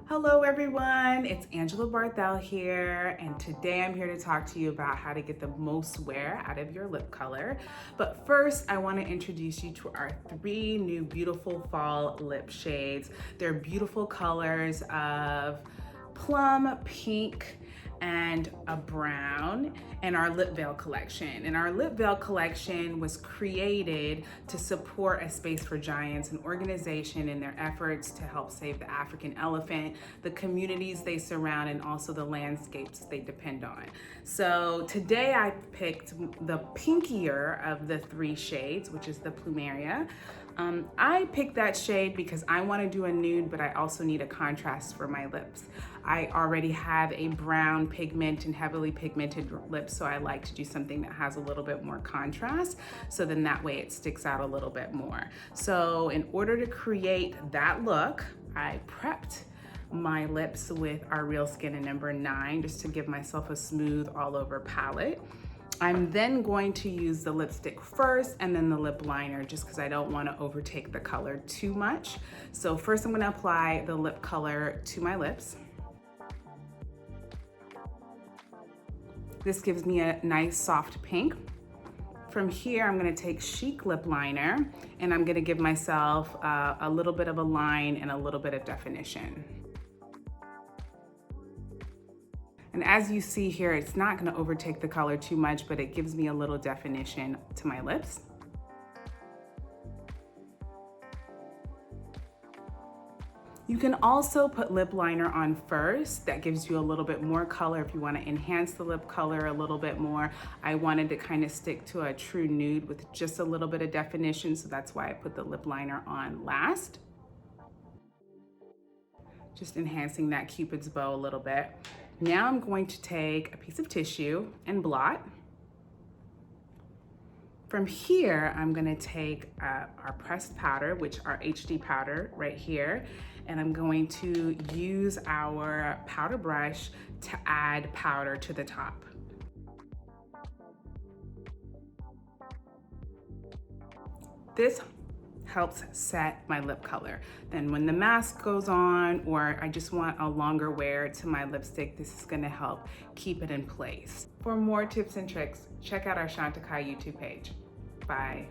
Hello everyone, it's Angela Barthel here, and today I'm here to talk to you about how to get the most wear out of your lip color. But first, I want to introduce you to our 3 new beautiful fall lip shades. They're beautiful colors of plum, pink, and a brown, and our lip veil collection. And our lip veil collection was created to support A Space for Giants, an organization in their efforts to help save the African elephant, the communities they surround, and also the landscapes they depend on. So today I picked the pinkier of the 3 shades, which is the Plumeria. I picked that shade because I want to do a nude, but I also need a contrast for my lips. I already have a brown pigment and heavily pigmented lips, so I like to do something that has a little bit more contrast, so then that way it sticks out a little bit more. So in order to create that look, I prepped my lips with our Real Skin in number 9 just to give myself a smooth all over palette. I'm then going to use the lipstick first and then the lip liner just because I don't want to overtake the color too much. So first I'm going to apply the lip color to my lips. This gives me a nice soft pink. From here, I'm going to take Chic lip liner and I'm going to give myself a little bit of a line and a little bit of definition. And as you see here, it's not going to overtake the color too much, but it gives me a little definition to my lips. You can also put lip liner on first. That gives you a little bit more color if you want to enhance the lip color a little bit more. I wanted to kind of stick to a true nude with just a little bit of definition, so that's why I put the lip liner on last. Just enhancing that Cupid's bow a little bit. Now I'm going to take a piece of tissue and blot. From here, I'm gonna take our pressed powder, which our HD powder right here, and I'm going to use our powder brush to add powder to the top. This helps set my lip color. Then when the mask goes on, or I just want a longer wear to my lipstick, this is gonna help keep it in place. For more tips and tricks, check out our Chantecaille YouTube page. Bye.